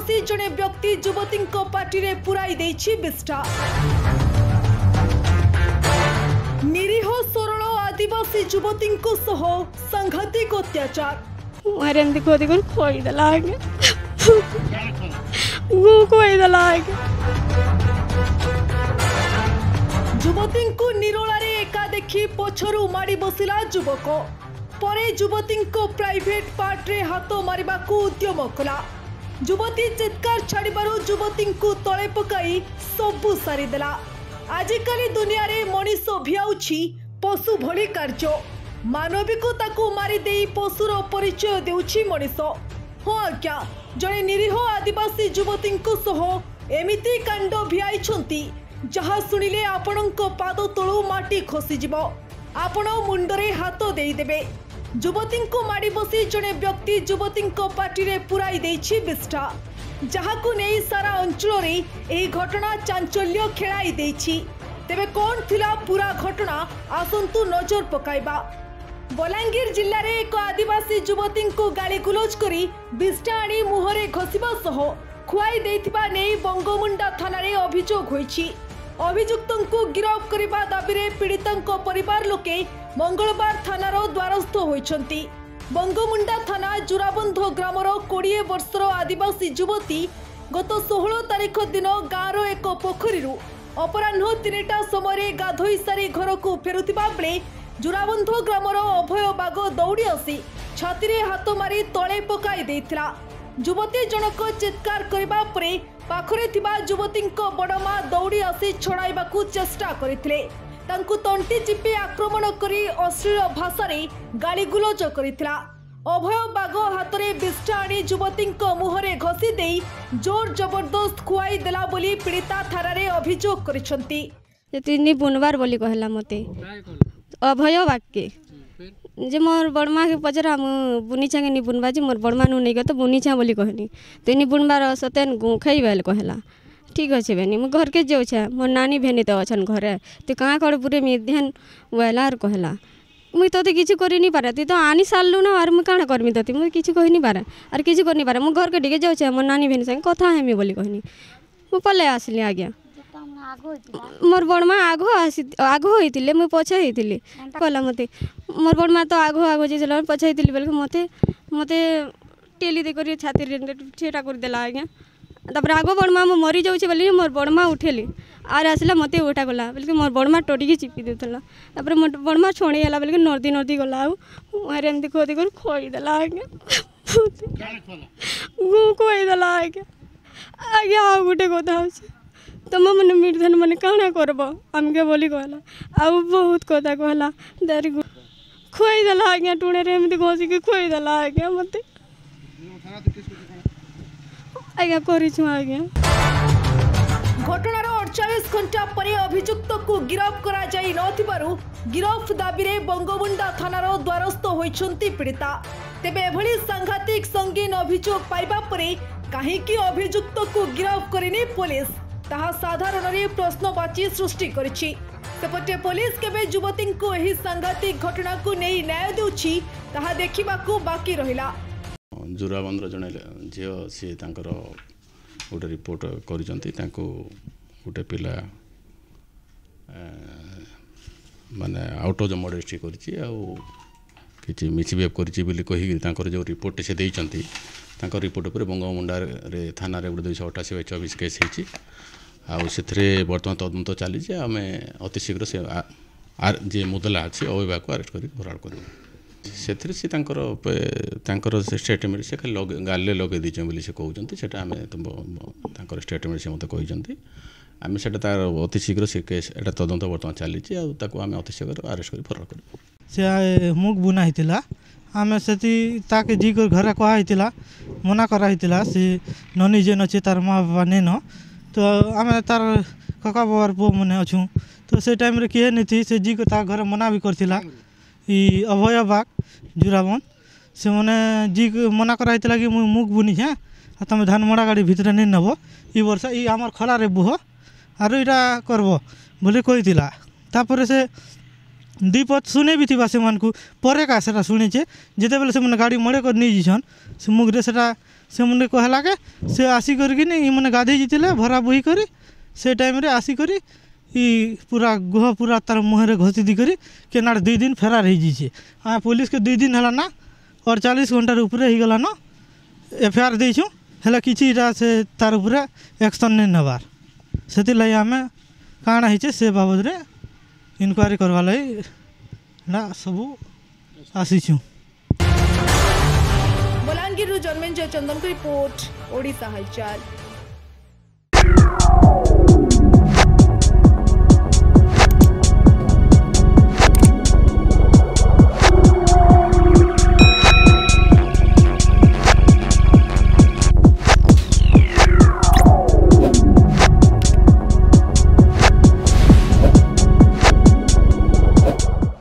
आदिवासी जड़े व्यक्ति युवती पार्टी रे पुराई देछि बिष्टा। निरीह सरल आदिवासी युवती सह सांघातिक अत्याचार युवती को निरोला रे एका देखी पछरु माड़ी बसिला युवक परे युवती प्राइवेट पार्ट रे हाथ मारिबा को उद्यम कला। युवती चित्कार छाड़बारु युवती को तले पकाई सबु सारीदेला। आजिकाली दुनिया रे मनीष भियाउछि पशु भली कार्य मानविकता को मारी देई पशुर परिचय देउछि मनीष। हाँ आज्ञा जड़े निरीह आदिवासी युवती सह एमिति कांड भियाइछंती जहा सुनिले आपणक पाद तळु माटी खसीजिब आपण मुंडरे हाथ देदेवे। युवती को माड़ी बसी जड़े व्यक्ति युवती पार्टी रे पुराई देछि बिष्टा जहाकु नेई सारा अंचल रे एही घटना चांचल्य खेलाई देछि। तेबे कौन थिला पूरा घटना आसंतु नजर पकाइबा। बलांगीर जिल्ला रे एक आदिवासी युवती को गाली गुलोज करी बिष्टा आनी मुहरे घसीबा सह खुआई देथिबा नेई बंगमुंडा थाना रे अभियोग होईछि। अभियुक्तों को गिरफ्त करने दाबी रे पीड़िता परिवार लोके मंगलवार थानार द्वारस्थ होइछंती। बंगमुंडा थाना जुराबंध ग्रामर 20 वर्षर आदिवासी युवती गत 16 तारिख दिन गाँवर एक पोखरी अपराह्न 3टा समय गाधोई सारी घर को फेरुथिबा बेले जुराबंध ग्रामर अभय बाग दौड़ी आसी छाती रे हाथ मारी तले पकाई देथिला। युवती जनक चित्कार करबा परे पाखरे थिबा युवती बड़मा दौड़ी आसी छड़ाइबाकू चेष्टा करथिले। तांकु तंटी चिपी आक्रमण करी अश्लील भाषा रे गाली गुलोज करथिला। अभय बाग हाथ रे बिष्टा आनी युवती मुहरे घसी देई जोर जबरदस्त खुआई देला बोली पीड़िता थाना रे अभियोग करिसंती। तिनी बुनवार बोली कहला मते अभय वाक्य जे मोर बड़मा के पचरा मु बुनीचा के नि बुनबा जे मोर बड़मा नु नै गत बुनीचा बोली कहनी तिनी बुनबार सतेन गुखई बेल कहला ठीक अछि बेनी मु घर के जेउ छ मोर नानी भेनी त अछन घरे ते कहाँ कड़ पूरे मिध्यान वेलार कहला मुई तोते किछु करि नि पारे ती तो आनी साललु न आर मु काना करमी तती मु किछु कहि नि पारे आर किछु करनि पारे मु घर के डिगे जेउ छ मोर नानी भेनी संग कथा हेमी बोली कहनी मु पले आसली आज्ञा मोर बड़मा आगो होइतिले मु पछे होइतिले कहला मते मोर बड़मा तो आगो जेला पछे होइतिले बेल मते टेली दे करी छाती रे ठेटा कर देला आज्ञा तापर आगो बड़मा मु मरी जाउछे बोली मोर बड़मा उठेली आर आसला मते उठा गला बोल मोर बड़मा टोटी के चिपी देतला तापर मोर बड़मा छोणी हला बोल नर्दी गला मारे एमती खोदी कर खोई देला आज्ञा गु खोई देला आज्ञा आ गुटे कथा होछ तुम मन निर्धन मन काना करब आमके बोली कहला आ बहुत कथा कहला दारी खुआई देला आज्ञा टुणे रे एमती घसी के खुआई देला आज्ञा मते आज्ञा करिछु आज्ञा। घटनार 48 घंटा परे अभियुक्त को गिरफ्त करा जाई नथिबारु गिरफ्त दाबी रे बंगमुंडा थानार द्वारस्थ होइछंती पीड़िता। तेबे एभली सांघातिक संगीन अभियोग पाइबा परे काहेकि अभियुक्त को गिरफ्त करिनी पुलिस ताहा साधारण रे प्रश्नवाची सृष्टि करिछि। सेपटे पुलिस केबे युवती को एही सांघातिक घटना को नेई न्याय देउछि ताहा देखिबाकू बाकी रहिला। जुराबंद्र जने झियो सी तांकर गोटे रिपोर्ट करिसंती तांको गोटे पिला माने आउट ऑफ द मॉडेस्टी करिछि आ किछि मिसबिहेव करिछि बोली कहि तांकर जो रिपोर्ट से देइचंती तांकर रिपोर्ट पर बंगमुंडा रे थाना रे 288/24 केस हिछि आ से बर्तमान तदंत चली आम अति शीघ्र से जे मुदला अच्छी अवयवा को आरेस्ट कर भराड़ कर से स्टेटमेंट से खाली गाले लगे दीचे बोली से कहते से आम तुम स्टेटमेंट से मत कहते आम से अति शीघ्र से केस एटा तदंत बर्तमान चली आम अति शीघ्र आरेस्ट कर फरार कर से मुख बुना होता आम से जी घर कहला मना कराइला से ननी जेन अच्छे तार माँ बाबा नेन तो आम तार कका बाबार पु मैंने अच्छू तो से टाइम रे किए नहीं थी से जी को घर मना भी करथिला ई अभय बाग जुराबन से मैंने जी मना कराइला कि मुझे मुख बुनी है तुम धान मड़ा गाड़ी भितर नहीं नब ई वर्ष ई आमर खलारे बुह आर यहाँ करब बोली कही तापर से दुई पथ शुणे भी थी से मानकु परे का सेटा शुणीचे जिते बेले से मैंने गाड़ी मड़े कर नहीं जीछन से मुगरे सेटा से मैंने कहला के से आसी करके मैंने गाधे जीते भरा बोही करी से टाइम रे आसी करी पूरा गुह पूरा तार मुहरे घसी दी करी केनार 2 दिन फेरार हो जीचे हाँ पुलिस के 2 दिन है ना 48 घंटार ऊपर हो गला ना एफआईआर देछू हेला किछि से तार ऊपर एक्शन नहीं नबार से लगे आम काଣା ହେଇଛେ से बाबद रे इनक्वारी करवा लगी ना सबू आसीचु। बलांगीर जन्मेंजय चंदन की रिपोर्ट ओडिशा हालचाल।